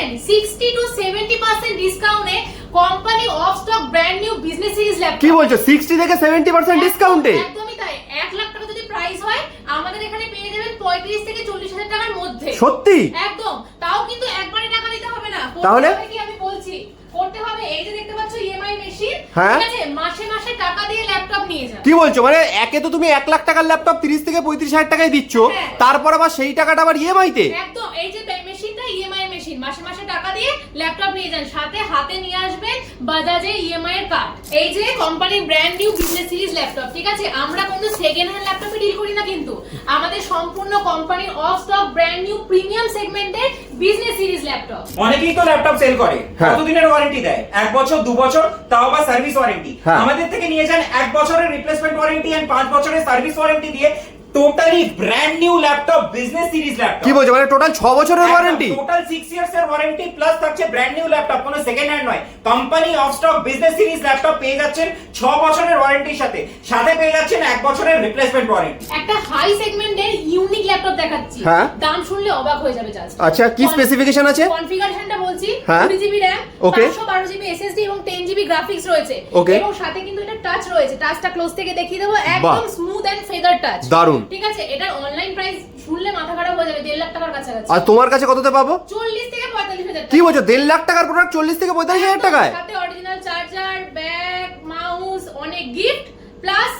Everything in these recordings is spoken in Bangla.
দেখেন 60 to 70% ডিসকাউন্টে company of stock brand new business series laptop. কি বলছো 60 থেকে 70% ডিসকাউন্টে? একদমই তাই। 1 লাখ টাকা যদি প্রাইস হয় আমাদের এখানে পেয়ে যাবেন 35 থেকে 40 হাজার টাকার মধ্যে। সত্যি? একদম। তাও কিন্তু একবারে টাকা দিতে হবে না। তাহলে কি আমি বলছি করতে হবে, এই যে দেখতে পাচ্ছ ইএমআই মেশিন, হ্যাঁ? ঠিক আছে, মাসে মাসে টাকা দিয়ে ল্যাপটপ নিয়ে যান। কি বলছো, মানে একে তো তুমি 1 লাখ টাকার ল্যাপটপ 30 থেকে 35 হাজার টাকায় দিচ্ছ, হ্যাঁ। তারপর আবার সেই টাকাটা আবার ইএমআই তে? একদম। এই যে মেশিনটা ইএমআই মেশিন, মাসে মাসে টাকা দিয়ে ল্যাপটপ নিয়ে যান, সাথে হাতে নিয়ে আসবেন বাজাজের ইএমআই এর কার্ড। এই যে কোম্পানির brand new business series laptop, ঠিক আছে, আমরা কোনো সেকেন্ড হ্যান্ড ল্যাপটপে ডিল করি না, কিন্তু আমাদের সম্পূর্ণ কোম্পানির of stock brand new premium সেগমেন্টের বিজনেস সিরিজ ল্যাপটপ। অনেকেই তো ল্যাপটপ সেল করে, কতদিনের ওয়ারেন্টি দেয়? 1 বছর 2 বছর, তাও আবার সার্ভিস ওয়ারেন্টি। আমাদের থেকে নিয়ে যান 1 বছরের রিপ্লেসমেন্ট ওয়ারেন্টি এন্ড 5 বছরের সার্ভিস ওয়ারেন্টি দিয়ে totally brand new laptop business series laptop. কি বলছো, মানে টোটাল 6 বছরের ওয়ারেন্টি? টোটাল 6 ইয়ার্স এর ওয়ারেন্টি প্লাস থাকছে ব্র্যান্ড নিউ ল্যাপটপ, কোনো সেকেন্ড হ্যান্ড নয়। Company of stock business series laptop পেয়ে যাচ্ছেন 6 বছরের ওয়ারেন্টির সাথে, সাথে পেয়ে যাচ্ছেন 1 বছরের রিপ্লেসমেন্ট ওয়ারেন্টি। একটা হাই সেগমেন্টের ইউনিক ল্যাপটপ দেখাচ্ছি, দাম শুনলে অবাক হয়ে যাবে জাস্ট। আচ্ছা, কি স্পেসিফিকেশন আছে? কনফিগারেশনটা বলছি, 2 GB RAM, 512 GB SSD এবং 10 GB গ্রাফিক্স রয়েছে, এবং সাথে কিন্তু এটা টাচ রয়েছে। টাচটা ক্লোজ থেকে দেখিয়ে দেবো, একদম স্মুথ এন্ড ফেদার টাচ, দারুন, ঠিক আছে। এটার অনলাইন প্রাইস শুনলে মাথা খারাপ হয়ে যাবে, 1.5 লাখ টাকার কাছাকাছি। আর তোমার কাছে কততে পাবো? 40 থেকে 45 হাজার। কি বলছো, 1.5 লাখ টাকার প্রোডাক্ট 40 থেকে 45 হাজার টাকায়? সাথে অরিজিনাল চার্জার, ব্যাগ, মাউস, অনেক গিফট, প্লাস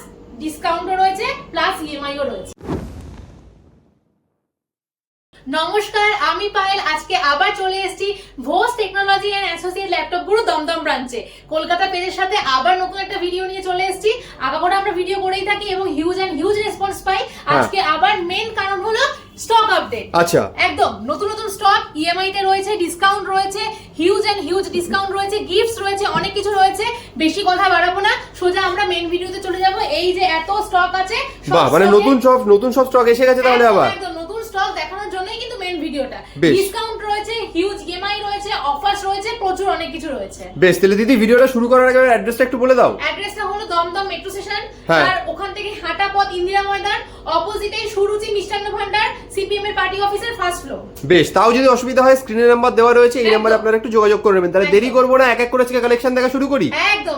ডিসকাউন্টও রয়েছে, প্লাস ইএমআইও রয়েছে। নমস্কার, আমি পায়েল। আজকে আবার চলে এসেছি ভোস টেকনোলজি এন্ড অ্যাসোসিয়েট ল্যাপটপ গুরু দমদম ব্রাঞ্চে, কলকাতা পেজের সাথে আবার নতুন একটা ভিডিও নিয়ে চলে এসেছি। আগাগোড়া আমরা ভিডিও করেই থাকি এবং হিউজ রেসপন্স পাই। আজকে আবার মেন কারণ হলো স্টক আপডেট। আচ্ছা, একদম নতুন নতুন স্টক ইএমআই তে রয়েছে, ডিসকাউন্ট রয়েছে, হিউজ ডিসকাউন্ট রয়েছে, গিফটস রয়েছে, অনেক কিছু রয়েছে। বেশি কথা বাড়াবো না, সোজা আমরা মেন ভিডিওতে চলে যাব। এই যে এত স্টক আছে, বাহ, মানে নতুন সব স্টক এসে গেছে তাহলে আবার। একদম নতুন স্টক দেখানোর জন্যই কিন্তু মেন ভিডিওটা। ডিসকাউন্ট রয়েছে, হিউজ ইএমআই রয়েছে, অফারস রয়েছে, প্রচুর অনেক কিছু রয়েছে। বেশ, তাহলে দিদি ভিডিওটা শুরু করার আগে অ্যাড্রেসটা একটু বলে দাও। অ্যাড্রেসটা হলো দমদম মেট্রো স্টেশন, আর ওখান থেকে হাঁটা পথ ইন্দিরা ময়দান, অপোজিটে সুরুচি মিষ্টান্ন ভান্ডার, সিপিএম এর পার্টি অফিসের ফার্স্ট ফ্লোর। বেশ, তাও যদি অসুবিধা হয় স্ক্রিনে নাম্বার দেওয়া রয়েছে, এই নাম্বারে আপনারা একটু যোগাযোগ করে নেবেন। তাহলে দেরি করবো না, এক এক করে আজকে কালেকশন দেখা শুরু করি। একদম।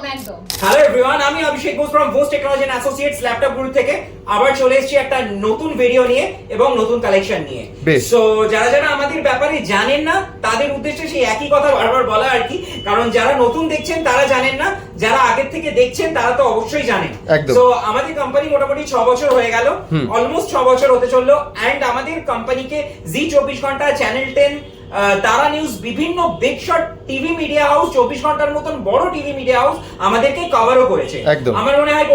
হ্যালো এভরিওয়ান, আমি Abhishek Ghosh from Bose technology and associates laptop group থেকে আবার চলে এসেছি একটা নতুন ভিডিও নিয়ে এবং নতুন কালেকশন নিয়ে। সো যারা আমাদের ব্যাপারে জানেন না তাদের উদ্দেশ্যে সেই একই কথা বারবার বলা আর কি, কারণ যারা নতুন দেখছেন তারা জানেন না, যারা আগের থেকে দেখছেন তারা তো অবশ্যই জানেন। সো আমাদের কোম্পানি মোটামুটি 6 বছর হয়ে গেল, অলমোস্ট 6 বছর হতে চললো। এন্ড আমাদের কোম্পানিকে জি 24 ঘন্টা, চ্যানেল 10, তারা নিউজ, বিভিন্ন big shot TV media house, 24 ঘন্টার মতন বড় টিভি মিডিয়া হাউস আমাদেরকে কভারও করেছে। আমার মনে হয়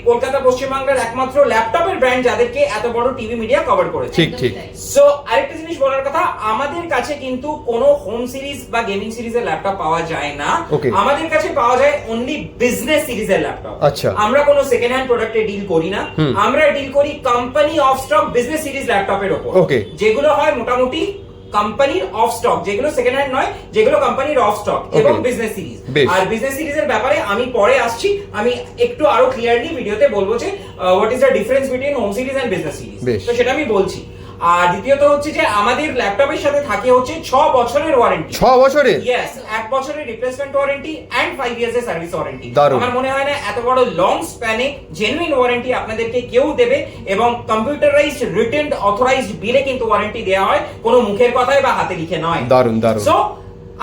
কলকাতা পশ্চিমবাংলার একমাত্র ল্যাপটপের ব্র্যান্ড যাদেরকে এত বড় টিভি মিডিয়া কভার করেছে। ঠিক। সো আরেকটা জিনিস বলার কথা, আমাদের কাছে কিন্তু কোনো হোম সিরিজ বা গেমিং সিরিজের ল্যাপটপ পাওয়া যায় না। আমাদের কাছে পাওয়া যায় অনলি বিজনেস সিরিজের ল্যাপটপ। আমরা কোনো সেকেন্ড হ্যান্ড প্রোডাক্টে ডিল করি না, আমরা ডিল করি company of stock business series ল্যাপটপের উপর, যেগুলো হয় মোটামুটি কোম্পানির অফ স্টক, যেগুলো সেকেন্ড হ্যান্ড নয়, যেগুলো কোম্পানির অফ স্টক এবং বিজনেস সিরিজ। আর বিজনেস সিরিজের ব্যাপারে আমি পরে আসছি, আমি একটু আরো ক্লিয়ারলি ভিডিওতে বলবো যে what is the difference between home series and business series, তো সেটা আমি বলছি। আর দ্বিতীয়ত হচ্ছে যে আমাদের ল্যাপটপের সাথে থাকে হচ্ছে 6 বছরের ওয়ারেন্টি। 6 বছরের? ইয়েস, 1 বছরের রিপ্লেসমেন্ট ওয়ারেন্টি এন্ড 5 ইয়ার্স এর সার্ভিস ওয়ারেন্টি। আমার মনে হয় না এত বড় লং স্প্যানে জেনুইন ওয়ারেন্টি আপনাদেরকে কেউ দেবে, এবং কম্পিউটারাইজড রিটেন্ড অথরাইজড বিলে কিন্তু ওয়ারেন্টি দেওয়া হয়, কোনো মুখের কথায় বা হাতে লিখে নয়। দারুন। সো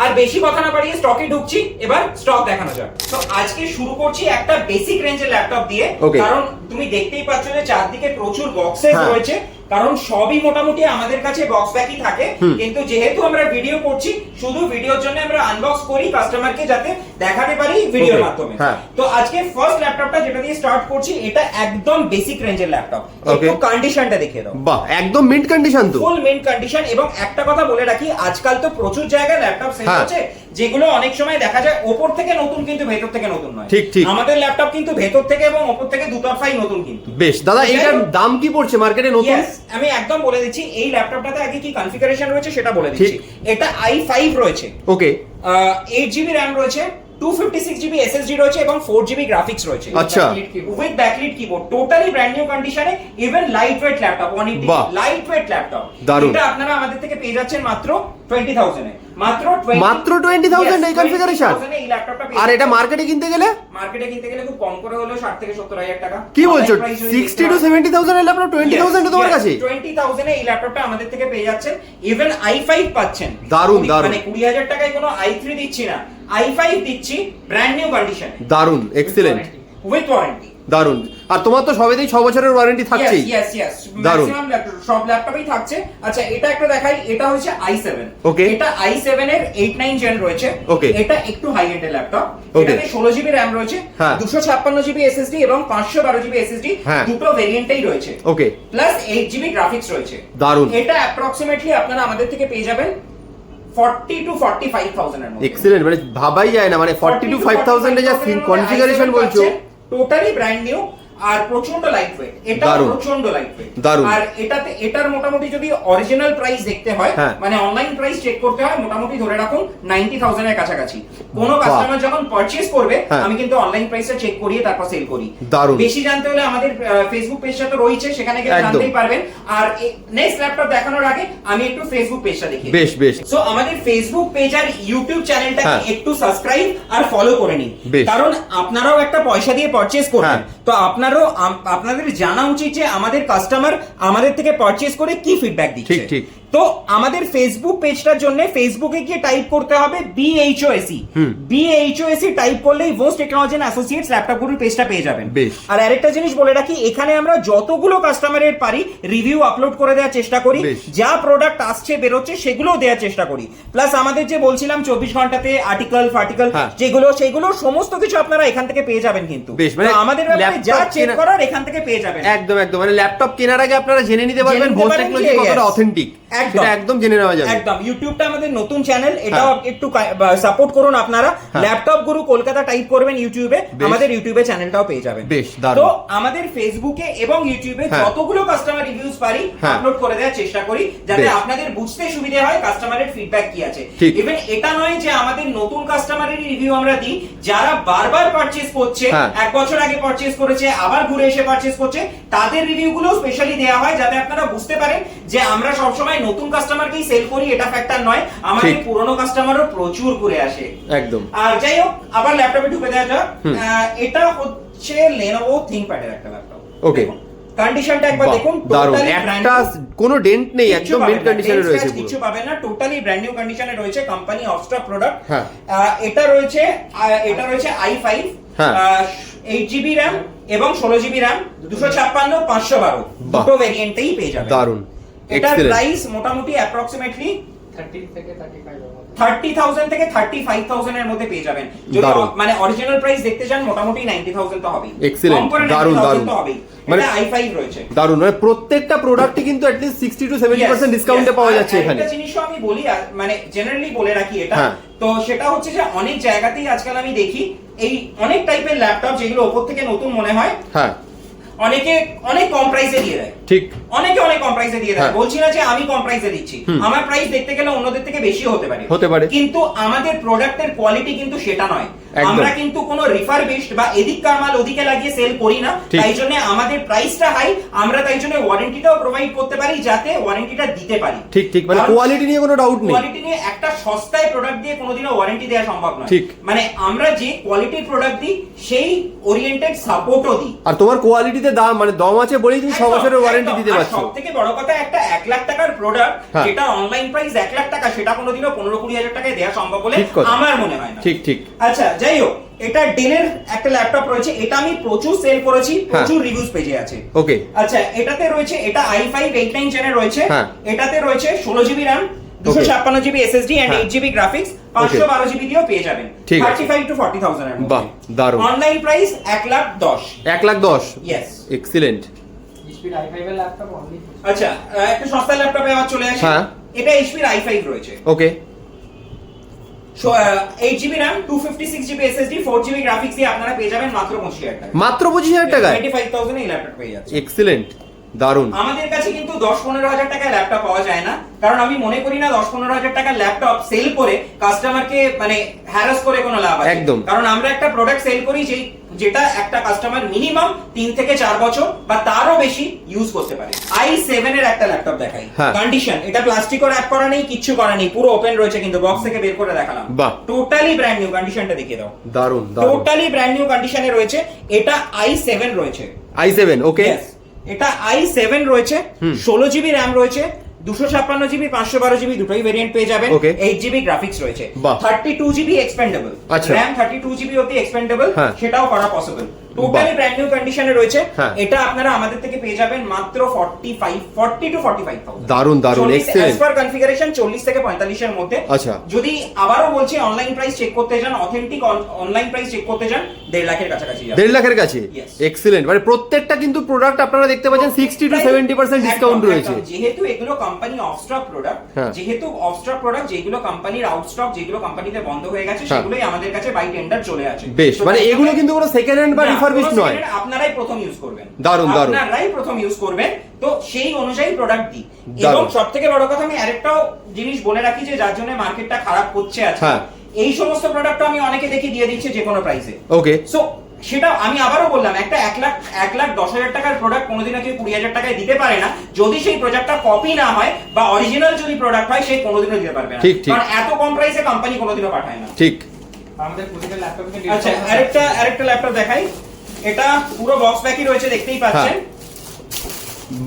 আর বেশি কথা না বাড়িয়ে স্টকে ঢুকছি, এবার স্টক দেখানো যাক। তো আজকে শুরু করছি একটা বেসিক রেঞ্জের ল্যাপটপ দিয়ে, কারণ তুমি দেখতেই পাচ্ছ যে চারদিকে প্রচুর বক্সেস রয়েছে, কারণ সবই মোটামুটি আমাদের কাছে বক্স প্যাকই থাকে। কিন্তু যেহেতু আমরা ভিডিও করছি, শুধু ভিডিওর জন্য আমরা আনবক্স করি কাস্টমারকে, যাতে দেখাতে পারি ভিডিওর মাধ্যমে। তো আজকে ফার্স্ট ল্যাপটপটা যেটা দিয়ে স্টার্ট করছি, এটা একদম বেসিক রেঞ্জের ল্যাপটপ। একটু কন্ডিশনটা দেখে দাও। বাহ, একদম মিন্ট কন্ডিশন, তো ফুল মিন্ট কন্ডিশন। এবং একটা কথা বলে রাখি, আজকাল তো প্রচুর জায়গায় ল্যাপটপ সেল হচ্ছে, যেগুলো অনেক সময় দেখা যায় ওপর থেকে নতুন কিন্তু ভেতর থেকে নতুন নয়। ঠিক। আমাদের ল্যাপটপ কিন্তু ভেতর থেকে এবং ওপর থেকে দুতরফাই নতুন কিন্তু। বেশ দাদা, এটার দাম কি পড়ছে মার্কেটে নতুন? আমি একদম বলে দিচ্ছি, এই ল্যাপটপটাতে আগে কি কনফিগারেশন রয়েছে সেটা বলে দিচ্ছি। এটা i5 রয়েছে, 8GB RAM রয়েছে, 256GB SSD রয়েছে এবং 4GB গ্রাফিক্স রয়েছে। আচ্ছা, with backlit keyboard, totally brand new কন্ডিশনে, even light weight laptop, 180 light weight laptop. এটা আপনারা আমাদের থেকে পেয়ে যাচ্ছেন মাত্র 20,000 এ মাত্র মাত্র 20,000 এই কনফিগারেশন। 20,000 এ এই ল্যাপটপটা আর এটা মার্কেটে কিনতে গেলে খুব কম করে হলো 60 থেকে 70 হাজার টাকা। কি বলছো 60 to 70,000 এর ল্যাপটপ 20,000 এ তোমার কাছে? 20,000 এ এই ল্যাপটপটা আমাদের থেকে পেয়ে যাচ্ছেন। ইভেন i5 পাচ্ছেন। দারুণ দারুণ, মানে 20,000 টাকায় কোনো i3 দিচ্ছি না, i5 দিচ্ছি ব্র্যান্ড নিউ কন্ডিশন। দারুণ, এক্সিলেন্ট, উইথ ওয়ারেন্টি। দারুণ। আর তোমার তো সবেতেই 6 বছরের ওয়ারেন্টি থাকছেই। ইয়েস দারুণ। ম্যাক্সিমাম সব ল্যাপটপেই থাকছে। আচ্ছা এটা একটা দেখাই, এটা হচ্ছে i7। Okay. এটা i7 এর 8-9 জেন রয়েছে। Okay. এটা একটু হাই এন্ড এর ল্যাপটপ। Okay. এটাতে 16GB RAM রয়েছে, হ্যাঁ। 256GB SSD এবং 512GB SSD হ্যাঁ। দুটো ভেরিয়েন্টেই রয়েছে। ওকে, প্লাস 8GB গ্রাফিক্স রয়েছে। দারুণ। এটা অ্যাপ্রক্সিমেটলি আপনারা আমাদের থেকে পেয়ে যাবেন 40 to 45,000 এর মধ্যে। এক্সিলেন্ট, মানে ভাবাই যায় না, মানে 40 to 5,000 এ যা কনফিগারেশন বলছো, টোটালি ব্র্যান্ড নিউ আর প্রচন্ড লাইট ওয়েট। এটা দারুণ। প্রচন্ড লাইট ওয়েট। দারুণ। আর এটার মোটামুটি যদি অরিজিনাল প্রাইস দেখতে হয়, হ্যাঁ। মানে অনলাইন প্রাইস চেক করতে হয়, মোটামুটি ধরে রাখুন 90,000 এর কাছাকাছি। কোন কাস্টমার যখন পারচেজ করবে, হ্যাঁ। আমি কিন্তু অনলাইন প্রাইসটা চেক করিয়ে তারপর সেল করি। দারুণ। বেশি জানতে হলে আমাদের ফেসবুক পেজটা তো রয়েছে, সেখানে গিয়ে একদম। জানতেই পারবেন। আর নেক্সট ল্যাপটপ দেখানোর আগে আমি একটু ফেসবুক পেজটা দেখি। বেশ বেশ। সো আমাদের ফেসবুক পেজ আর ইউটিউব চ্যানেলটাকে হ্যাঁ। একটু সাবস্ক্রাইব আর ফলো করে নিন, বেশ। কারণ আপনারাও একটা পয়সা দিয়ে পারচেজ করবেন। হ্যাঁ। তো আপনাদের জানা উচিত যে আমাদের কাস্টমার আমাদের থেকে পারচেজ করে কি ফিডব্যাক দিচ্ছে। ঠিক, ঠিক। তো আমাদের ফেসবুক পেজটার জন্য ফেসবুকে গিয়ে টাইপ করতে হবে BHOSE। BHOSE টাইপ করলেই ভোস্ট টেকনোলজি এন্ড অ্যাসোসিয়েটস ল্যাপটপ গুরুর পেজটা পেয়ে যাবেন। বেশ। আর আরেকটা জিনিস বলে রাখি, এখানে আমরা যতগুলো কাস্টমারের পারি রিভিউ আপলোড করে দেওয়ার চেষ্টা করি। বেশ। যা প্রোডাক্ট আসছে বেরোচ্ছে সেগুলোও দেওয়ার চেষ্টা করি। প্লাস আমাদের যে বলছিলাম 24 ঘন্টাতে আর্টিকেল ফার্টিকেল হ্যাঁ। সেগুলো সমস্ত কিছু আপনারা এখান থেকে পেয়ে যাবেন। কিন্তু বেশ, মানে তো আমাদের ব্যাপারে যা ল্যাপটপ চেক কেনা- করার এখান থেকে পেয়ে যাবেন। একদম একদম, মানে ল্যাপটপ কেনার আগে আপনারা জেনে নিতে পারবেন জেনে নিতে ভোস্ট পারেন টেকনোলজি যে, কতটা yes, অথেন্টিক, একদম। সেটা একদম জেনে নেওয়া যাবে। একদম। ইউটিউবটা আমাদের নতুন চ্যানেল, এটাও একটু সাপোর্ট করুন আপনারা। ল্যাপটপ গুরু কলকাতা টাইপ করবেন ইউটিউবে, বেশ। আমাদের ইউটিউবে চ্যানেলটাও পেয়ে যাবেন। বেশ, দারুণ। তো আমাদের ফেসবুকে এবং ইউটিউবে হ্যাঁ। যতগুলো কাস্টমার রিভিউজ পারি হ্যাঁ। আপলোড করে দেওয়ার চেষ্টা করি, যাতে বেশ। আপনাদের বুঝতে সুবিধা হয় কাস্টমারের ফিডব্যাক কি আছে। ঠিক। ইভেন এটা নয় যে আমাদের নতুন কাস্টমারের রিভিউ আমরা দিই, যারা বারবার পারচেজ করছে, হ্যাঁ। 1 বছর আগে পারচেজ করেছে, আবার ঘুরে এসে পারচেজ করছে, তাদের রিভিউগুলো স্পেশালি দেওয়া হয়, যাতে আপনারা বুঝতে পারেন যে আমরা সবসময় নতুন কাস্টমারকেই সেল করি, এটা ফ্যাক্টর নয়, আমাদের ঠিক। পুরনো কাস্টমারও প্রচুর ঘুরে আসে। একদম। আর যাই হোক, আবার ল্যাপটপে ঢুকে দেওয়া যাক। এটা হচ্ছে Lenovo ThinkPad এর একটা ল্যাপটপ। Okay. কন্ডিশনটা একবার বাহ, দেখুন, দারুণ। টোটালি একটা কোনো ডেন্ট নেই, একদম মিড কন্ডিশনে রয়েছে পুরো। কিছু পাবেন না, টোটালি ব্র্যান্ড নিউ কন্ডিশনে রয়েছে, কোম্পানি অফস্টক প্রোডাক্ট। হ্যাঁ। এটা রয়েছে i5, হ্যাঁ। 8GB RAM এবং 16GB RAM, 256 512 বাহ। দুটো ভেরিয়েন্টেই পেয়ে যাবেন। দারুণ, এটার এক্সিলেন্ট। প্রাইস মোটামুটি অ্যাপ্রক্সিমেটলি 30,000 থেকে 35,000 এর মধ্যে পেয়ে যাবেন। যদি দারুণ। মানে অরিজিনাল প্রাইস দেখতে চান, মোটামুটি 90,000 তো হবেই। Excellent, কম করে দারুণ, 90,000 দারুণ। তো হবেই। মানে এটা i5 রয়েছে। দারুণ, মানে প্রত্যেকটা প্রোডাক্টই কিন্তু অ্যাটলিস্ট 60 to 70% ডিসকাউন্টে পাওয়া যাচ্ছে এখানে। একটা জিনিসও আমি বলি, মানে জেনারেলি বলে রাখি এটা, হ্যাঁ। তো সেটা হচ্ছে যে অনেক জায়গাতেই আজকাল আমি দেখি এই অনেক টাইপের ল্যাপটপ যেগুলো ওপর থেকে নতুন মনে হয়, হ্যাঁ, অনেকে অনেক কম প্রাইসে দিয়ে দেয়। ঠিক। অনেকে অনেক কম প্রাইসে দিয়ে দেয়। হ্যাঁ। বলছি না যে আমি কম প্রাইসে দিচ্ছি, আমার প্রাইস দেখতে গেলে অন্যদের থেকে বেশি হতে পারে, হতে পারে। কিন্তু আমাদের প্রোডাক্টের কোয়ালিটি কিন্তু সেটা নয়। একদম। আমরা কিন্তু কোনো রিফারবিশড বা এদিককার মাল ওদিকে লাগিয়ে সেল করি না, ঠিক। তাই জন্য আমাদের প্রাইসটা হাই। আমরা তাই জন্য ওয়ারেন্টিটাও প্রোভাইড করতে পারি, যাতে ওয়ারেন্টিটা দিতে পারি। ঠিক ঠিক, মানে কোয়ালিটি নিয়ে কোনো ডাউট নেই। কোয়ালিটি নিয়ে একটা সস্তায় প্রোডাক্ট দিয়ে কোনোদিনও ওয়ারেন্টি দেওয়া সম্ভব নয়। ঠিক। মানে আমরা যে কোয়ালিটির প্রোডাক্ট দিই সেই ওরিয়েন্টেড সাপোর্টও দিই। আর তোমার কোয়ালিটিতে দাম মানে দম আছে বলেই তুমি 6 বছরের ওয়ারেন্টি দিতে পারছো। সবথেকে বড় কথা, একটা 1 লাখ টাকার প্রোডাক্ট, হ্যাঁ। যেটা অনলাইন প্রাইস 1 লাখ টাকা, সেটা কোনোদিনও 15-20 হাজার টাকায় দেওয়া সম্ভব বলে ঠিক কথা। আমার মনে হয় না। ঠিক ঠিক। আচ্ছা যাই হোক, এটা ডেলের একটা ল্যাপটপ রয়েছে, এটা আমি প্রচুর সেল করেছি, প্রচুর রিভিউজ পেজে আছে। ওকে। আচ্ছা এটাতে রয়েছে, এটা i5 8-9 জেনে রয়েছে। হ্যাঁ। এটাতে রয়েছে 16GB RAM, 256GB SSD and হ্যাঁ। 8GB গ্রাফিক্স, 512GB দিয়েও পেয়ে যাবেন। ঠিক আছে। 35 to 40,000 এর মধ্যে। বাহ, দারুণ। Online price 1,10,000। 1,10,000। ইয়েস। এক্সিলেন্ট। আচ্ছা একটা সস্তা ল্যাপটপে আবার চলে আসি। হ্যাঁ। এটা HP এর i5 রয়েছে। ওকে। 8GB RAM, 256GB SSD, 4GB graphics দিয়ে আপনারা পেয়ে যাবেন মাত্র 25,000 টাকা। মাত্র 25,000 টাকায় 25,000 এই ল্যাপটপ পেয়ে যাচ্ছে। এক্সিলেন্ট, দারুন। আমাদের কাছে কিন্তু 10-15 হাজার টাকায় ল্যাপটপ পাওয়া যায় না, কারণ আমি মনে করি না 10-15 হাজার টাকার ল্যাপটপ সেল করে কাস্টমারকে মানে হ্যারাস করে কোনো লাভ আছে। একদম। কারণ আমরা একটা প্রোডাক্ট সেল করি যেটা একটা কাস্টমার মিনিমাম 3 থেকে 4 বছর বা তারও বেশি ইউজ করতে পারে। i7 এর একটা ল্যাপটপ দেখাই। হ্যাঁ। কন্ডিশন, এটা প্লাস্টিকও র‍্যাপ করা নেই, কিচ্ছু করা নেই, পুরো ওপেন রয়েছে, কিন্তু বক্স থেকে বের করে দেখালাম। বাহ। টোটালি ব্র্যান্ড নিউ, কন্ডিশনটা দেখিয়ে দাও। দারুন দারুন। টোটালি ব্র্যান্ড নিউ কন্ডিশনে রয়েছে। এটা i7 রয়েছে। i7 ওকে। Yes, এটা i7 রয়েছে, 16 জিবি র‍্যাম রয়েছে, 256 জিবি 512 জিবি দুটোই ভেরিয়েন্ট পেয়ে যাবেন। Okay. 8 জিবি গ্রাফিক্স রয়েছে, বাহ। 32 জিবি এক্সপেন্ডেবল, আচ্ছা। র‍্যাম 32 জিবি অবধি এক্সপেন্ডেবল, হ্যাঁ। সেটাও করা পসিবল। টোটালি ব্র্যান্ড নিউ কন্ডিশনে রয়েছে। হ্যাঁ। এটা আপনারা আমাদের থেকে পেয়ে যাবেন মাত্র 40 to 45,000। দারুন দারুন, এক্সেলেন্ট। এক্সপার কনফিগারেশন 40 থেকে 45 এর মধ্যে। আচ্ছা। যদি আবারও বলছি অনলাইন প্রাইস চেক করতে যান, অথেন্টিক অনলাইন প্রাইস চেক করতে যান, 1.5 লাখের কাছাকাছি যাবে। 1.5 লাখের কাছে। Yes. এক্সেলেন্ট। মানে প্রত্যেকটা কিন্তু প্রোডাক্ট আপনারা দেখতে পাচ্ছেন 60 to 70% ডিসকাউন্ট একদম, রয়েছে। একদম। যেহেতু এগুলো কোম্পানি অফ স্টক প্রোডাক্ট, হ্যাঁ। যেহেতু অফ স্টক প্রোডাক্ট, যেগুলো কোম্পানির আউট স্টক, যেগুলো কোম্পানিতে বন্ধ হয়ে গেছে, হ্যাঁ। সেগুলোই আমাদের কাছে বাই টেন্ডার চলে আসে। বেশ, তো মানে তাই এগুলো জন্য- কিন্তু কোনো সেকেন্ড হ্যান্ড বা না, রিফারবিশড কোনো নয়। second hand আপনারাই প্রথম ইউজ করবেন। দারুন, দারুন। আপনারাই প্রথম ইউজ করবেন, তো সেই অনুযায়ী প্রোডাক্ট দিই। দারুন। এবং সবথেকে বড় কথা, আমি আরেকটাও জিনিস বলে রাখি, যে যার জন্য মার্কেটটা খারাপ হচ্ছে আজকে, হ্যাঁ। এই সমস্ত প্রোডাক্ট আমি অনেকে দেখি দিয়ে দিচ্ছে যে কোনো প্রাইসে। ওকে। সো সেটা আমি আবারও বললাম, একটা 1,10,000 টাকার প্রোডাক্ট কোনোদিনও কেউ 20,000 টাকায় দিতে পারে না, যদি সেই প্রোডাক্টটা কপি না হয় বা অরিজিনাল যদি প্রোডাক্ট হয়, সে কোনোদিনও দিতে পারবে না। ঠিক, ঠিক। কারণ এত কম প্রাইসে কোম্পানি কোনোদিনও পাঠায় না। ঠিক। আমাদের প্রতিটা ল্যাপটপে আচ্ছা, আরেকটা ল্যাপটপ দেখাই। এটা পুরো বক্স প্যাকই রয়েছে, দেখতেই পাচ্ছেন।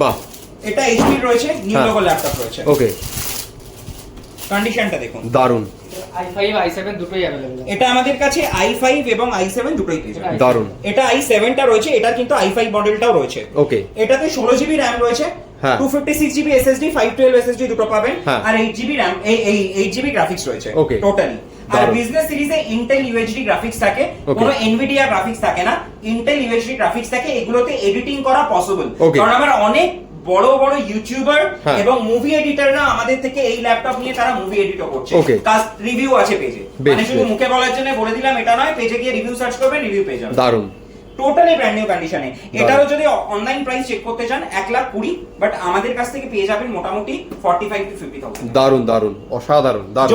বাহ। এটা এইচপি রয়েছে, নিউ হ্যাঁ। লোগো ল্যাপটপ রয়েছে। ওকে। কন্ডিশনটা দেখুন। দারুন i5 i7 দুটোই अवेलेबल এটা আমাদের কাছে i5 এবং i7 দুটোই পেয়ে যাবেন। দারুন। এটা i7টা রয়েছে, এটা কিন্তু i5 মডেলটাও রয়েছে। ওকে। এটাতে 16 জিবি র‍্যাম রয়েছে, হ্যাঁ। 256 জিবি এসএসডি, 512 এসএসডি দুটো পাবেন, হ্যাঁ। আর 8 জিবি র‍্যাম, এই 8 জিবি গ্রাফিক্স রয়েছে Okay. টোটালি। আর দারুণ। বিজনেস সিরিজে ইন্টেল ইউএইচডি গ্রাফিক্স থাকে, Okay. কোনো এনভিডিয়া গ্রাফিক্স থাকে না, ইন্টেল ইউএইচডি গ্রাফিক্স থাকে। এগুলোতে এডিটিং করা পসিবল, Okay. কারণ আমার অনেক বড় বড় ইউটিউবার হ্যাঁ। এবং মুভি এডিটররা আমাদের থেকে এই ল্যাপটপ নিয়ে তারা মুভি এডিটও করছে। Okay. কাস্ট রিভিউ আছে পেজে, বেশ, মানে শুধু বেশ। মুখে বলার জন্য বলে দিলাম এটা নয়, পেজে গিয়ে রিভিউ সার্চ করবেন, রিভিউ পেয়ে যাবেন। দারুন। টোটালি ব্র্যান্ড নিউ কন্ডিশনে। এটারও যদি অনলাইন প্রাইস চেক করতে চান 1,20,000, বাট আমাদের কাছ থেকে পেয়ে যাবেন মোটামুটি 45 to 50,000। দারুন দারুন, অসাধারণ, দারুন।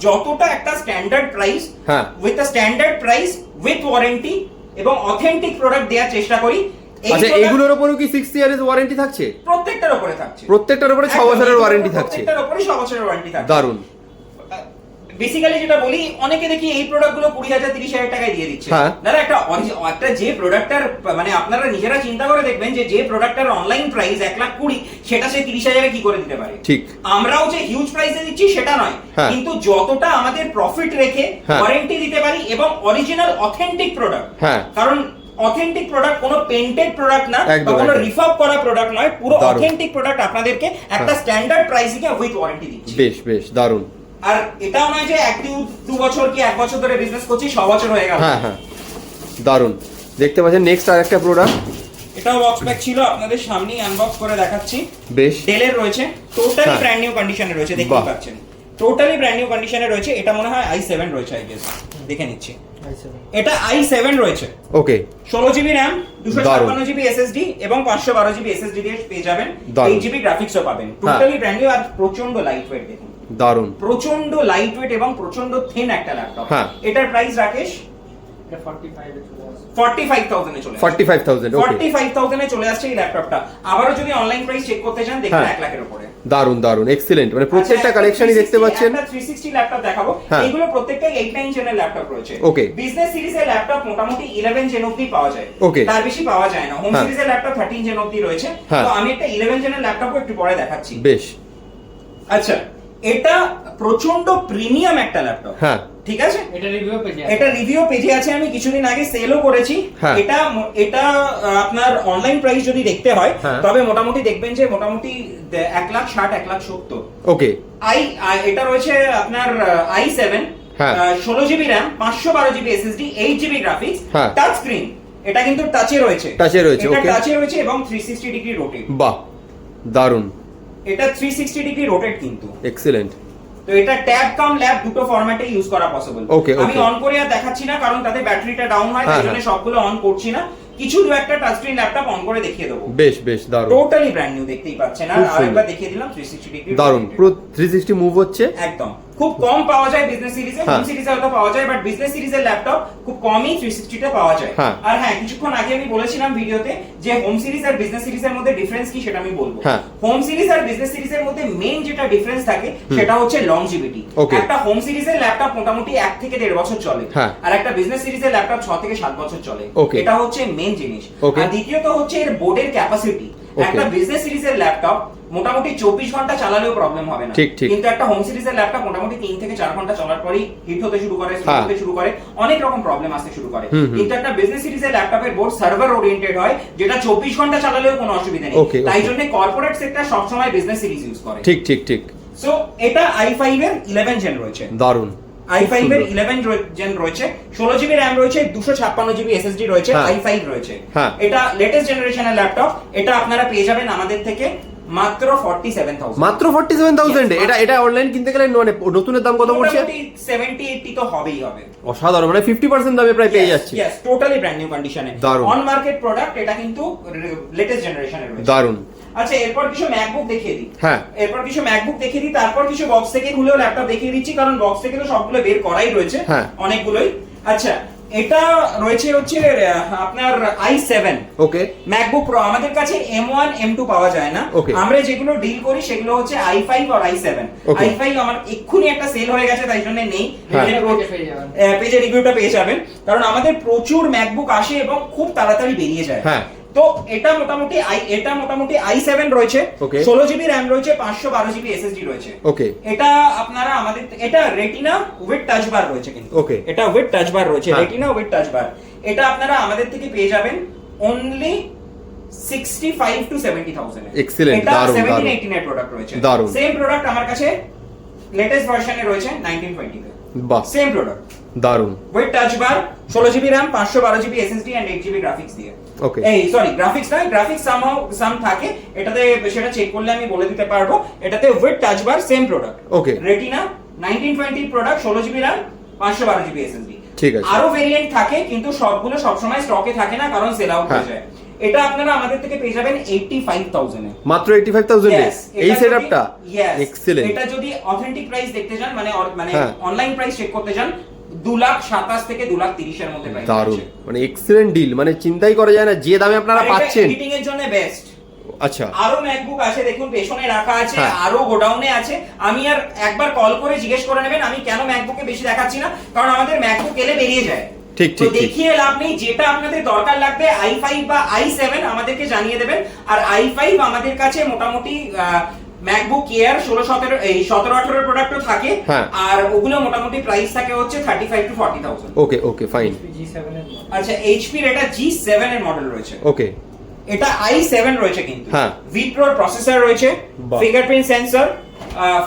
যতটা একটা স্ট্যান্ডার্ড প্রাইস, হ্যাঁ। With a standard price, with warranty এবং অথেন্টিক প্রোডাক্ট দেওয়ার চেষ্টা করি। এই আচ্ছা, product এগুলোর উপরেও কি 6 ইয়ারের ওয়ারেন্টি থাকছে? প্রত্যেকটার উপরে থাকছে। প্রত্যেকটার উপরে 6 বছরের ওয়ারেন্টি থাকছে। প্রত্যেকটার উপরে 6 বছরের ওয়ারেন্টি থাকছে। দারুন। বেসিক্যালি যেটা বলি, অনেকে দেখি এই প্রোডাক্টগুলো 20,000 30,000 টাকায় দিয়ে দিচ্ছে। হ্যাঁ। দাদা, একটা যে প্রোডাক্টটার মানে আপনারা নিজেরা চিন্তা করে দেখবেন, যে প্রোডাক্টটার অনলাইন প্রাইস 1,20,000, সেটা সে 30,000 কি করে দিতে পারে। ঠিক। আমরাও যে হিউজ প্রাইসে দিচ্ছি সেটা নয়, হ্যাঁ। কিন্তু যতটা আমাদের প্রফিট রেখে হ্যাঁ। ওয়ারেন্টি দিতে পারি এবং অরিজিনাল অথেন্টিক প্রোডাক্ট। হ্যাঁ। কারণ অথেন্টিক প্রোডাক্ট কোনো পেন্টেড প্রোডাক্ট না, একদম, বা কোনো একদম। রিফাব করা প্রোডাক্ট নয়, পুরো দারুণ। অথেন্টিক প্রোডাক্ট আপনাদেরকে একটা হ্যাঁ। স্ট্যান্ডার্ড প্রাইসে উইথ ওয়ারেন্টি দিচ্ছি। বেশ বেশ, দারুন। আর এটাও নয় যে 1-2 বছর কি 1 বছর ধরে বিজনেস করছি, 6 বছর হয়ে গেল। হ্যাঁ হ্যাঁ, দারুন। দেখতে পাচ্ছেন নেক্সট আরেকটা প্রোডাক্ট। এটাও বক্স প্যাক ছিল, আপনাদের সামনেই আনবক্স করে দেখাচ্ছি। বেশ। ডেলের রয়েছে, টোটালি হ্যাঁ। ব্র্যান্ড নিউ কন্ডিশনে রয়েছে, দেখতে বাহ। পাচ্ছেন। টোটালি ব্র্যান্ড নিউ কন্ডিশনে রয়েছে। এটা মনে হয় i7 রয়েছে, আই গেস, দেখে নিচ্ছি। i7 এটা i7 রয়েছে, ওকে। 16 জিবি র‍্যাম, দারুণ। 256 জিবি এসএসডি এবং 512 জিবি এসএসডি দিয়ে পেয়ে যাবেন। দারুণ। 8 জিবি গ্রাফিক্সও পাবেন। টোটালি ব্র্যান্ড নিউ, আর প্রচন্ড লাইট ওয়েট দেখুন, দারুন। প্রচন্ড লাইট ওয়েট এবং প্রচন্ড থিন একটা ল্যাপটপ। হ্যাঁ। এটার প্রাইস রাকেশ এটা 45 এ চলে আসে। 45,000 এ চলে আসে। 45,000, ওকে। 45,000 এ চলে আসছে এই ল্যাপটপটা। আবারও যদি অনলাইন প্রাইস চেক করতে চান, দেখবেন হ্যাঁ। 1 লাখের উপরে। দারুন দারুন, এক্সিলেন্ট। মানে প্রত্যেকটা আচ্ছা, কালেকশনই দেখতে পাচ্ছেন। একটা 360 ল্যাপটপ দেখাবো। হ্যাঁ। এইগুলো প্রত্যেকটাই 8-9 জেনের ল্যাপটপ রয়েছে। Okay. বিজনেস সিরিজের ল্যাপটপ মোটামুটি 11 জেন অবধি পাওয়া যায়। Okay. তার বেশি পাওয়া যায় না। হোম হ্যাঁ। সিরিজের ল্যাপটপ 13 জেন অবধি রয়েছে। হ্যাঁ। তো আমি একটা 11 জেনের ল্যাপটপও একটু পরে দেখাচ্ছি। বেশ। আচ্ছা, এটা প্রচন্ড প্রিমিয়াম একটা ল্যাপটপ। হ্যাঁ। ঠিক আছে, এটা রিভিউ পেজে এটা রিভিউ পেজে আছে, আমি কিছুদিন আগে সেলও করেছি। হ্যাঁ। এটা আপনার অনলাইন প্রাইস যদি দেখতে হয়, হ্যাঁ। তবে মোটামুটি দেখবেন যে মোটামুটি 1,60,000 1,70,000। ওকে। এটা রয়েছে আপনার i7, হ্যাঁ। 16 GB RAM, 512 GB SSD, 8 GB graphics, হ্যাঁ। Touch screen. এটা কিন্তু টাচে রয়েছে, টাচে রয়েছে, এটা okay. টাচে রয়েছে এবং 360 ডিগ্রি রোটেট। বাহ, দারুন। এটা 360 ডিগ্রি রোটেট কিন্তু। এক্সিলেন্ট। তো এটা ট্যাব কাম ল্যাব দুটো ফরম্যাটে ইউজ করা পসিবল। Okay, আমি okay. অন করে আর দেখাচ্ছি না, কারণ তাতে ব্যাটারিটা ডাউন হয়, তাই হ্যাঁ, জন্য হ্যাঁ। সবগুলো অন করছি না। কিছু দু একটা টাচ স্ক্রিন ল্যাপটপ অন করে দেখিয়ে দেবো। বেশ বেশ দারুণ, টোটালি ব্র্যান্ড নিউ, দেখতেই পাচ্ছেন। আর খুব সুন্দর। আরেকবার দেখিয়ে দিলাম 360 ডিগ্রি, দারুণ, পুরো 360 মুভ হচ্ছে। একদম খুব কম পাওয়া যায় বিজনেস সিরিজে, হ্যাঁ। হোম সিরিজে হয়তো পাওয়া যায়, বাট বিজনেস সিরিজের ল্যাপটপ খুব কমই 360 তে পাওয়া যায়। হ্যাঁ। আর হ্যাঁ, কিছুক্ষণ আগে আমি বলেছিলাম ভিডিওতে যে হোম সিরিজ আর বিজনেস সিরিজের মধ্যে ডিফারেন্স কি সেটা আমি বলবো। হ্যাঁ। হোম সিরিজ আর বিজনেস সিরিজের মধ্যে মেইন যেটা ডিফারেন্স থাকে সেটা হচ্ছে লংজিভিটি। Okay. একটা হোম সিরিজের ল্যাপটপ মোটামুটি 1 থেকে 1.5 বছর চলে, হ্যাঁ। আর একটা বিজনেস সিরিজের ল্যাপটপ 6 থেকে 7 বছর চলে। Okay. এটা হচ্ছে মেইন জিনিস। Okay. আর দ্বিতীয়ত হচ্ছে এর বোর্ডের ক্যাপাসিটি। Okay. একটা বিজনেস সিরিজের ল্যাপটপ মোটামুটি 24 ঘন্টা চালালেও প্রবলেম হবে না, ঠিক, ঠিক। কিন্তু একটা হোম সিরিজের ল্যাপটপ মোটামুটি 3 থেকে 4 ঘন্টা চলার পরেই হিট হতে শুরু করে, স্লো হ্যাঁ। হতে শুরু করে, অনেক রকম প্রবলেম আসতে শুরু করে। হুম, হুম। কিন্তু একটা বিজনেস সিরিজের ল্যাপটপের বোর্ড সার্ভার ওরিয়েন্টেড হয়, যেটা 24 ঘন্টা চালালেও কোনো অসুবিধা নেই। Okay, তাই okay. জন্য কর্পোরেট সেক্টর সবসময় বিজনেস সিরিজ ইউজ করে। ঠিক ঠিক ঠিক, সো এটা i5 এর 11 জেন রয়েছে। দারুণ। i5 খুব এর সুন্দর। 11 জেন রয়েছে, 16 জিবি র‍্যাম রয়েছে, 256 জিবি এসএসডি রয়েছে, হ্যাঁ। i5 রয়েছে। হ্যাঁ। এটা লেটেস্ট জেনারেশনের ল্যাপটপ। এটা আপনারা পেয়ে যাবেন আমাদের থেকে মাত্র 47,000। মাত্র 47,000 Yes, এটা এটা অনলাইন কিনতে গেলে মানে নতুনের দাম কত পড়ছে? মোটামুটি 70-80 তো হবেই হবে। অসাধারণ, মানে 50% দামে প্রায় পেয়ে যাচ্ছে। Yes, টোটালি ব্র্যান্ড নিউ কন্ডিশনে। দারুণ। অন মার্কেট প্রোডাক্ট, এটা কিন্তু লেটেস্ট জেনারেশনের রয়েছে। দারুণ। আচ্ছা, এরপর কিছু ম্যাকবুক দেখিয়ে দিই। হ্যাঁ। এরপর কিছু ম্যাকবুক দেখিয়ে দিই, তারপর কিছু বক্স থেকে খুলেও ল্যাপটপ দেখিয়ে দিচ্ছি, কারণ বক্স থেকে তো সবগুলো বের করাই রয়েছে, হ্যাঁ। অনেকগুলোই। আচ্ছা, এটা রয়েছে হচ্ছে আপনার i7 ওকে। MacBook pro. আমাদের কাছে M1 M2 পাওয়া যায় না। Okay. আমরা যেগুলো ডিল করি সেগুলো হচ্ছে i5 আর i7। Okay. i5 আমার এক্ষুনি একটা সেল হয়ে গেছে, তাই জন্য নেই। হ্যাঁ। পেজে রিভিউটা পেয়ে যাবেন, কারণ আমাদের প্রচুর ম্যাকবুক আসে এবং খুব তাড়াতাড়ি বেরিয়ে যায়। হ্যাঁ। তো এটা মোটামুটি i7 রয়েছে, Okay. 16 জিবি র‍্যাম রয়েছে, 512 জিবি এসএসডি রয়েছে। ওকে। এটা আপনারা আমাদের এটা রেটিনা উইথ টাচ বার রয়েছে, কিন্তু Okay. এটা উইথ টাচ বার রয়েছে, হ্যাঁ। রেটিনা উইথ টাচ বার। এটা আপনারা আমাদের থেকে পেয়ে যাবেন অনলি 65 to 70,000 এ। Excellent, এটা দারুণ, 17-18 এর প্রোডাক্ট রয়েছে। দারুণ। সেম প্রোডাক্ট আমার কাছে লেটেস্ট ভার্সনে রয়েছে 1920 তে। বাহ, সেম প্রোডাক্ট দারুণ। With touch bar, 16 GB RAM, 512 GB SSD and 8 GB graphics দিয়ে। Okay. এই সরি, গ্রাফিক্স নয়, গ্রাফিক্স সাম থাকে এটাতে, সেটা চেক করলে আমি বলে দিতে পারবো। এটাতে with touch bar, same product. Okay. Retina 1920 product, 16 GB RAM, 512 GB SSD. ঠিক আছে। আরো ভেরিয়েন্ট থাকে, কিন্তু সবগুলো সবসময় স্টকে থাকে না, কারণ সেল আউট হয়ে হ্যাঁ। যায়। এটা আপনারা আমাদের থেকে পেয়ে যাবেন 85,000 এ। মাত্র 85,000 এ Yes, এই এটা সেটআপটা। Yes, excellent. এটা যদি অথেন্টিক প্রাইস দেখতে যান, মানে হ্যাঁ। অনলাইন প্রাইস চেক করতে যান, 2,27,000 থেকে 2,30,000 এর মধ্যে প্রাইস দারুণ, মানে এক্সেলেন্ট ডিল, মানে চিন্তাই করা যায় না যে দামে আপনারা পাচ্ছেন। এডিটিং এর জন্য বেস্ট। আচ্ছা। আরো ম্যাকবুক আছে, দেখুন পেছনে রাখা আছে, হ্যাঁ। আরো গোডাউনে আছে। আমি আর একবার কল করে জিজ্ঞেস করে নেবেন আমি কেন ম্যাকবুকে বেশি দেখাচ্ছি না, কারণ আমাদের ম্যাকবুক এলে বেরিয়ে যায়। ঠিক, তো ঠিক, ঠিক। দেখিয়ে লাভ নেই, যেটা আপনাদের দরকার লাগবে i5 বা i7 আমাদেরকে জানিয়ে দেবেন। আর i5 আমাদের কাছে মোটামুটি ম্যাকবুক এয়ার 17-18 প্রোডাক্টও থাকে, হ্যাঁ। আর ওগুলো মোটামুটি প্রাইস থাকে হচ্ছে 35 to 40,000। Okay okay, fine. G7 এর মডেল। আচ্ছা, HP এর এটা G7 এর মডেল রয়েছে। ওকে। এটা i7 রয়েছে, কিন্তু হ্যাঁ। Vipro প্রসেসর রয়েছে, বাহ। Fingerprint sensor,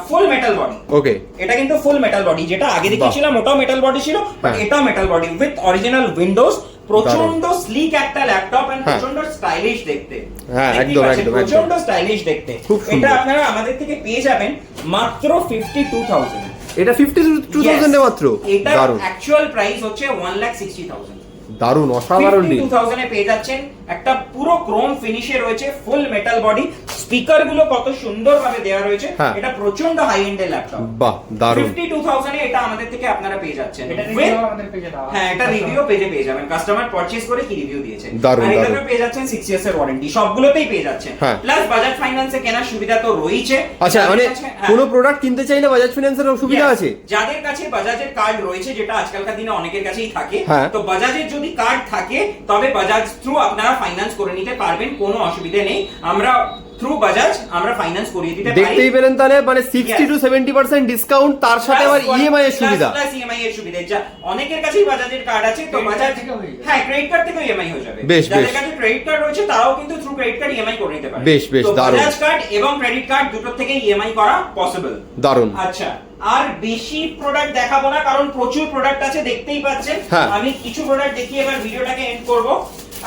full metal body. Okay. এটা কিন্তু ফুল মেটাল বডি, যেটা আগে দেখিয়েছিলাম ওটাও মেটাল বডি ছিল, বাট হ্যাঁ। এটা metal body with original Windows. প্রচন্ড স্লিক একটা ল্যাপটপ এন্ড হ্যাঁ। প্রচন্ড স্টাইলিশ দেখতে। হ্যাঁ, দেখতেই একদম, পাচ্ছেন, একদম, প্রচন্ড স্টাইলিশ দেখতে। খুব সুন্দর। এটা আপনারা আমাদের থেকে পেয়ে যাবেন মাত্র 52,000। এটা 52,000 এ মাত্র। এটা দারুণ, অ্যাকচুয়াল প্রাইস হচ্ছে 1,60,000। দারুণ, অসাধারণ ডিল। 52,000 এ পেয়ে যাচ্ছেন। একটা পুরো ক্রোম ফিনিশে রয়েছে, ফুল মেটাল বডি, স্পিকার গুলো কত সুন্দরভাবে দেওয়া রয়েছে। হ্যাঁ। এটা প্রচন্ড হাই এন্ড এর ল্যাপটপ। বাহ, দারুণ। 52,000 এ এটা আমাদের থেকে আপনারা পেয়ে যাচ্ছেন। এটা With- রিভিউ আমাদের পেজে দেওয়া। হ্যাঁ, এটা রিভিউ পেজে পেয়ে যাবেন, কাস্টমার পারচেজ করে কি রিভিউ দিয়েছে। দারুণ, আর এটাতে দারুণ। পেয়ে যাচ্ছেন 6 ইয়ার্স এর ওয়ারেন্টি, সবগুলোতেই পেয়ে যাচ্ছেন। হ্যাঁ। প্লাস বাজাজ ফাইন্যান্সে কেনার সুবিধা তো রয়েছে। আচ্ছা, মানে হ্যাঁ। কোনো প্রোডাক্ট কিনতে চাইলে বাজাজ ফিন্যান্সের সুবিধা Yes, আছে? যাদের কাছে বাজাজের কার্ড রয়েছে, যেটা আজকালকার দিনে অনেকের কাছেই থাকে, হ্যাঁ। তো বাজাজের যদি কার্ড থাকে তবে বাজাজ থ্রু আপনারা ফাইন্যান্স করে নিতে পারবেন, কোনো অসুবিধা নেই। আমরা থ্রু বাজাজ আমরা ফাইন্যান্স করিয়ে দিতে পারি। দেখতেই পেলেন তাহলে, মানে 60 to 70% ডিসকাউন্ট, তার সাথে আবার ইএমআই এর সুবিধা। প্লাস ইএমআই এর সুবিধা। যা অনেকের কাছেই বাজাজের কার্ড আছে, তো Credit বাজাজ card থেকেও হয়ে যাবে। হ্যাঁ, ক্রেডিট কার্ড থেকেও ইএমআই হয়ে যাবে। বেশ, যাদের বেশ। কাছে ক্রেডিট কার্ড রয়েছে তারাও কিন্তু থ্রু ক্রেডিট কার্ড ইএমআই করে নিতে পারে। বেশ, বেশ, তো দারুণ। বাজাজ কার্ড এবং ক্রেডিট কার্ড দুটো থেকে ইএমআই করা পসিবল। দারুণ। আচ্ছা, আর বেশি প্রোডাক্ট দেখাবো না, কারণ প্রচুর প্রোডাক্ট আছে, দেখতেই পাচ্ছেন। হ্যাঁ। আমি কিছু প্রোডাক্ট দেখিয়ে এবার ভিডিওটাকে এন্ড করব।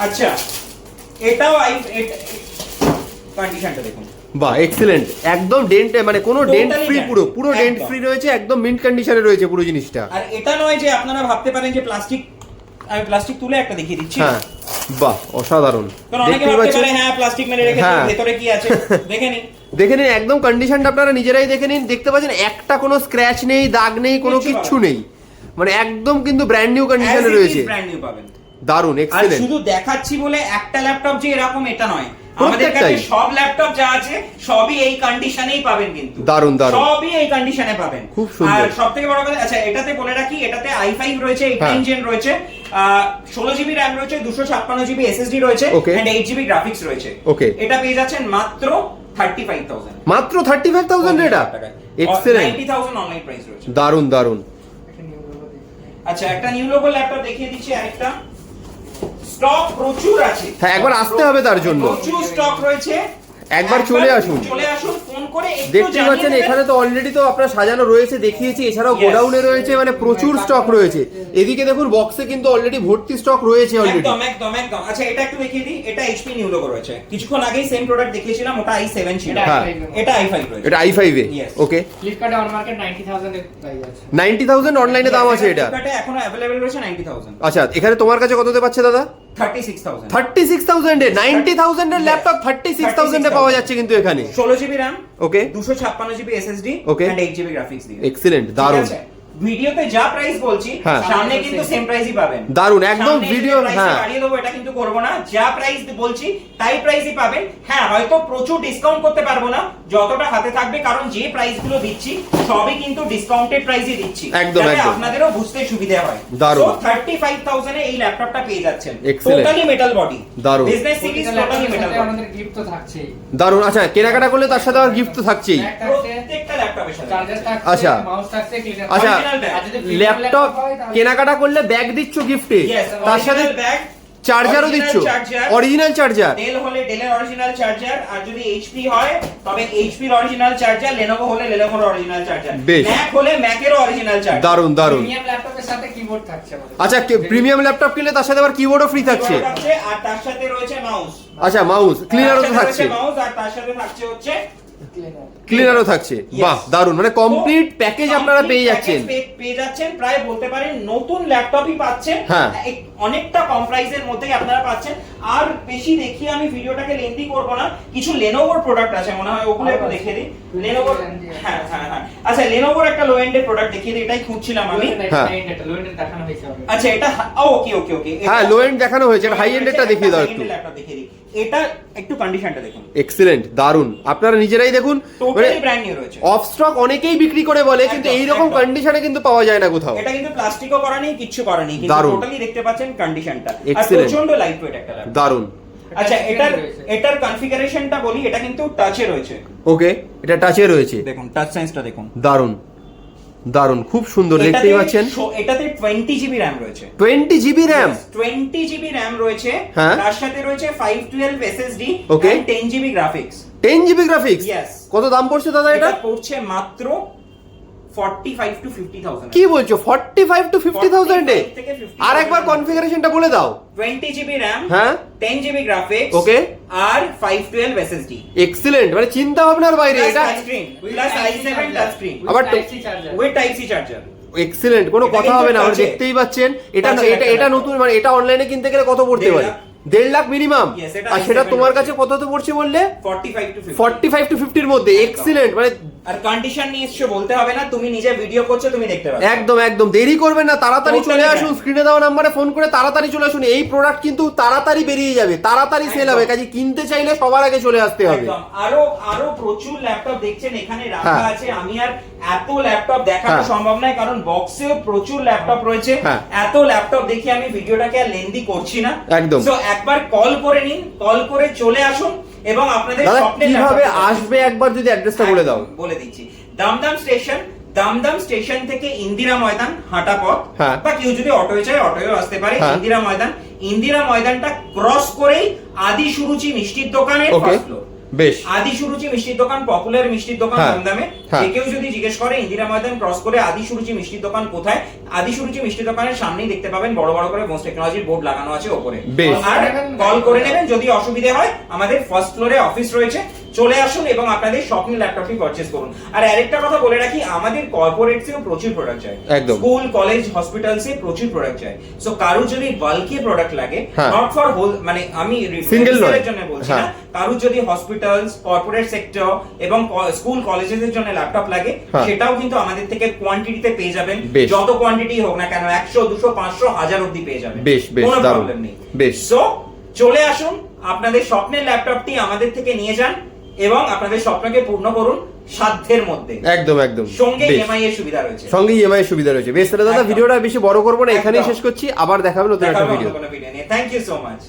আচ্ছা, এটাও কন্ডিশনটা দেখুন। বাহ, এক্সিলেন্ট, একদম ডেন্ট, মানে কোনো Totally ডেন্ট ফ্রি, dent, পুরো ডেন্ট একদম। ফ্রি রয়েছে, একদম মিন্ট কন্ডিশনে রয়েছে পুরো জিনিসটা। আর এটা নয় যে আপনারা ভাবতে পারেন যে প্লাস্টিক আমি প্লাস্টিক তুলে একটা দেখিয়ে দিচ্ছি। হ্যাঁ বাহ অসাধারণ, কারণ অনেকে দেখতেই ভাবতে পাচ্ছেন। পারে হ্যাঁ প্লাস্টিক মেরে রেখেছে, হ্যাঁ। ভেতরে কি আছে দেখে নিন। দেখে নিন একদম কন্ডিশনটা আপনারা নিজেরাই দেখে নিন, দেখতে পাচ্ছেন একটা কোনো স্ক্র্যাচ নেই, দাগ নেই, কোনো কিচ্ছু নেই, মানে একদম কিন্তু ব্র্যান্ড নিউ কন্ডিশনে রয়েছে। ব্র্যান্ড নিউ পাবেন। দারুন, আর এক্সেলেন্ট। শুধু দেখাচ্ছি বলে একটা ল্যাপটপ যে এরকম এটা নয়, আমাদের কাছে প্রত্যেকটাই। সব ল্যাপটপ যা আছে সবই এই কন্ডিশনেই পাবেন, কিন্তু দারুন দারুন, সবই এই কন্ডিশনে পাবেন। খুব সুন্দর। আর সবথেকে বড় কথা, আচ্ছা এটাতে বলে রাখি, এটাতে i5 রয়েছে, 8 হ্যাঁ। জেন রয়েছে, 16 জিবি RAM রয়েছে, 256 জিবি SSD রয়েছে, Okay. এন্ড 8 জিবি গ্রাফিক্স রয়েছে। Okay. এটা পেয়ে যাচ্ছেন মাত্র 35,000, মাত্র 35,000 এটা, এক্সেলেন্ট, 90,000 অনলাইন প্রাইস রয়েছে। দারুন দারুন। আচ্ছা একটা নিউ লোগো ল্যাপটপ দেখিয়ে দিচ্ছি আরেকটা। স্টক প্রচুর আছে, হ্যাঁ, একবার আসতে হবে তার জন্য। প্রচুর স্টক রয়েছে, একবার চলে আসুন, ফোন করে একটু দেখতে জানিয়ে পাচ্ছেন দেবেন। এখানে তো অলরেডি তো আপনার সাজানো রয়েছে, দেখিয়েছি, এছাড়াও Yes. গোডাউনে রয়েছে, মানে প্রচুর স্টক রয়েছে। এদিকে দেখুন বক্সে কিন্তু অলরেডি ভর্তি স্টক রয়েছে অলরেডি। একদম একদম একদম। আচ্ছা এটা একটু দেখিয়ে দিই, এটা এইচপি নিউ লোগো রয়েছে, কিছুক্ষণ আগেই সেম প্রোডাক্ট দেখিয়েছিলাম, ওটা i7 ছিল, হ্যাঁ। এটা i5 রয়েছে। এটা i5 এ, Yes. ওকে। ফ্লিপকার্টে অন মার্কেট 90,000 এর প্রাইস আছে। 90,000 অনলাইনে দাম আছে এটা। ফ্লিপকার্টে এখনো अवेलेबल রয়েছে 90,000, আচ্ছা এখানে তোমার কাছে কততে পাচ্ছে দাদা? 36,000, 36,000 এ 90,000 এর ল্যাপটপ 36,000 এ পাওয়া যাচ্ছে কিন্তু এখানে। 16 GB RAM, okay, 256 GB SSD, Okay. And 8 GB graphics দিয়ে। এক্সেলেন্ট, ঠিক দারুন আছে? ভিডিওতে যা প্রাইস বলছি হ্যাঁ। সামনে কিন্তু সেম প্রাইসই পাবেন। দারুন, একদম সামনে ভিডিও, যে price হ্যাঁ। বাড়িয়ে দেবো এটা কিন্তু করবো না, যা প্রাইস বলছি তাই প্রাইসই পাবেন। হ্যাঁ হয়তো প্রচুর ডিসকাউন্ট করতে পারবো না, যতটা হাতে থাকবে, কারণ যে প্রাইস গুলো দিচ্ছি সবই কিন্তু ডিসকাউন্টেড প্রাইসই দিচ্ছি, একদম, যাতে একদম। আপনাদেরও বুঝতে সুবিধা হয়। দারুণ। So, 35,000 এ এই ল্যাপটপটা পেয়ে যাচ্ছেন, Excellent. টোটালি মেটাল বডি, দারুণ। বিজনেস সিরিজ প্রতিটা টোটালি ল্যাপটপের মেটাল সাথে বডি, আমাদের গিফট তো থাকছেই। দারুন। আচ্ছা কেনাকাটা করলে তার সাথে আবার গিফট তো থাকছেই। ব্যাগ থাকছে, প্রত্যেকটা ল্যাপটপের সাথে। চার্জার থাকছে, আচ্ছা। মাউস থাকছে, ক্লিনার। আচ্ছা, Original bag। আর যদি premium ল্যাপটপ হয় তাহলে- কেনাকাটা করলে ব্যাগ দিচ্ছ গিফটে, Yes, তার সাথে original bag, চার্জারও original দিচ্ছ, charger, অরিজিনাল চার্জার। ডেল হলে ডেলের অরিজিনাল চার্জার, আর যদি এইচপি হয় তবে এইচপির অরিজিনাল চার্জার, লেনোভো হলে লেনোভোর অরিজিনাল চার্জার, বেশ। ম্যাক হলে ম্যাকেরও অরিজিনাল চার্জার। দারুন দারুন। প্রিমিয়াম ল্যাপটপের সাথে কিবোর্ড থাকছে আমাদের। আচ্ছা প্রিমিয়াম ল্যাপটপ কিনলে তার সাথে আবার কিবোর্ডও ফ্রি থাকছে। আর তার সাথে রয়েছে মাউস, আচ্ছা মাউস ক্লিনারও তো থাকছে, মাউস, আর তার সাথে থাকছে হচ্ছে ক্লিনার। ক্লিনারও থাকছে। Yes. বাহ দারুন, মানে কমপ্লিট প্যাকেজ আপনারা পেয়ে যাচ্ছেন। পেয়ে যাচ্ছেন, প্রায় বলতে পারেন নতুন ল্যাপটপই পাচ্ছেন, হ্যাঁ। অনেকটা কম প্রাইসের মধ্যেই আপনারা পাচ্ছেন। আর বেশি দেখিয়ে আমি ভিডিওটাকে লেন্দি করব না, কিছু লেনোভোর প্রোডাক্ট আছে মনে হয়, ওগুলো একটু দেখিয়ে দিই। লেনোভোর, হ্যাঁ হ্যাঁ হ্যাঁ, আচ্ছা লেনোভোর একটা লো এন্ডের প্রোডাক্ট দেখিয়ে দিই, এটাই খুঁজছিলাম আমি। হ্যাঁ। লোয়েন্ডের দেখানো হয়েছে আমাদের। আচ্ছা এটা ওকে ওকে ওকে, হ্যাঁ লো এন্ড দেখানো হয়েছে, হাই এন্ডেরটা দেখিয়ে দাও একটু। ল্যাপটপ দেখিয়ে দিই, এটা একটু কন্ডিশনটা দেখুন, এক্সেলেন্ট, দারুন। আপনারা নিজেরাই দেখুন, মানে টোটালি ব্র্যান্ড নিউ রয়েছে। অফ স্টক অনেকেই বিক্রি করে বলে, কিন্তু একদম, এইরকম একদম। কন্ডিশনে কিন্তু পাওয়া যায় না কোথাও। এটা কিন্তু প্লাস্টিকও করা নেই, কিচ্ছু করা নেই, কিন্তু দারুণ। টোটালি দেখতে পাচ্ছেন কন্ডিশনটা, আর Excellent. প্রচন্ড লাইট ওয়েট একটা ল্যাপটপ। দারুন। আচ্ছা এটার রয়েছে। এটার কনফিগারেশনটা বলি, এটা কিন্তু টাচে রয়েছে, ওকে, এটা টাচে রয়েছে, দেখুন টাচ সাইজটা দেখুন, দারুন দারুন, খুব সুন্দর, দেখতেই পাচ্ছেন। এটাতে 20 জিবি RAM রয়েছে, 20 জিবি র্যাম, 20 জিবি RAM রয়েছে, হ্যাঁ। তার সাথে রয়েছে 512 SSD, Okay. and 10 GB graphics. 10 GB graphics. Yes. কত দাম পড়ছে দাদা এটা? এটা পড়ছে মাত্র 45 to 50,000। কি বলছো, 45 to 50,000 এ? 45 থেকে 50,000 আর একবার কনফিগারেশনটা বলে দাও। 20 জিবি RAM, হ্যাঁ। 10 জিবি গ্রাফিক্স, Okay. আর 512 SSD, এক্সিলেন্ট, মানে চিন্তা ভাবনার বাইরে প্লাস এটা। Touch screen, plus i7 touch screen, আবার Type C charger। With type C charger. Excellent, কোনো এটা কথা কিন্তু হবে না, আমরা touch এ। দেখতেই পাচ্ছেন। এটা touch এ এটা একটা এটা laptop। নতুন, মানে এটা অনলাইনে কিনতে গেলে কত পড়তে 1.5 পারে? লাখ। 1.5 লাখ মিনিমাম। Yes, এটা আর সেটা i7 তোমার রয়েছে। কাছে কততে পড়ছে বললে? 45 to 50। 45 to 50 এর মধ্যে। একদম। এক্সিলেন্ট, মানে আর কন্ডিশন নিয়ে এসছো বলতে হবে না, তুমি নিজে ভিডিও করছো, তুমি দেখতে পাচ্ছ। একদম একদম দেরি করবেন না, তাড়াতাড়ি Totally চলে right. আসুন, স্ক্রিনে দেওয়া নাম্বারে ফোন করে তাড়াতাড়ি চলে আসুন। এই প্রোডাক্ট কিন্তু তাড়াতাড়ি বেরিয়ে যাবে, তাড়াতাড়ি সেল একদম। হবে, কাজে কিনতে চাইলে সবার আগে চলে আসতে হবে। একদম। আরো আরো প্রচুর ল্যাপটপ দেখছেন এখানে রাখা হ্যাঁ। আছে, আমি আর এত ল্যাপটপ দেখানো হ্যাঁ। সম্ভব নয়, কারণ বক্সেও প্রচুর ল্যাপটপ রয়েছে। হ্যাঁ। এত ল্যাপটপ দেখি আমি ভিডিওটাকে আর লেন্দি করছি না। একদম। সো একবার কল করে নিন, কল করে চলে আসুন, এবং আপনাদের দাদা স্বপ্নের কিভাবে ল্যাপটপ আসবে একবার যদি অ্যাড্রেসটা বলে দাও। বলে দিচ্ছি, দমদম স্টেশন থেকে ইন্দিরা ময়দান হাঁটা পথ, হ্যাঁ। বা কেউ যদি অটোয় চায় অটোয় আসতে পারে। হ্যাঁ। ইন্দিরা ময়দানটা ক্রস করেই আদি সুরুচি মিষ্টির দোকানের ওকে। First floor. বেশ। আদি সুরুচি মিষ্টির দোকান, পপুলার মিষ্টির দোকান হ্যাঁ, কম দামে। হ্যাঁ। যে কেউ যদি জিজ্ঞেস করে ইন্দিরা ময়দান ক্রস করে আদি সুরুচি মিষ্টির দোকান কোথায়, আদি সুরুচি মিষ্টির দোকানের সামনেই দেখতে পাবেন বড় বড় করে বোস টেকনোলজির বোর্ড লাগানো আছে উপরে। বেশ। আর কল করে নেবেন যদি অসুবিধে হয়, আমাদের ফার্স্ট ফ্লোরে অফিস রয়েছে, চলে আসুন এবং আপনাদের স্বপ্নের ল্যাপটপটি পারচেজ করুন। আর আরেকটা কথা বলে রাখি, আমাদের কর্পোরেটসেও প্রচুর প্রোডাক্ট চাই, একদম। স্কুল কলেজ হসপিটালসে প্রচুর প্রোডাক্ট চাই। সো কারো যদি বাল্কি প্রোডাক্ট লাগে, হ্যাঁ। নট ফর হোল, মানে আমি Single নয়। রিটেলের জন্য বলছি না, হ্যাঁ। কারো যদি হসপিটালস, কর্পোরেট সেক্টর এবং স্কুল কলেজের জন্য ল্যাপটপ লাগে, হ্যাঁ। সেটাও কিন্তু আমাদের থেকে কোয়ান্টিটিতে পেয়ে যাবেন। বেশ। যত কোয়ান্টিটি হোক না কেন, 100 200 500 1000 অবধি পেয়ে যাবেন, বেশ, বেশ, কোনো দারুণ। প্রবলেম নেই। বেশ। সো চলে আসুন, আপনাদের স্বপ্নের ল্যাপটপটি আমাদের থেকে নিয়ে যান এবং আপনাদের স্বপ্নকে পূর্ণ করুন সাধ্যের মধ্যে। একদম একদম সঙ্গে বেশ। ইএমআই এর সুবিধা রয়েছে। সঙ্গে ইএমআই সুবিধা রয়েছে। বেশ, তাহলে দাদা একদম। ভিডিওটা বেশি বড় করবো না, এখানেই একদম। শেষ করছি। আবার দেখাবেন নতুন দেখা একটা হবে ভিডিও। অন্য কোনো ভিডিও নিয়ে। Thank you so much.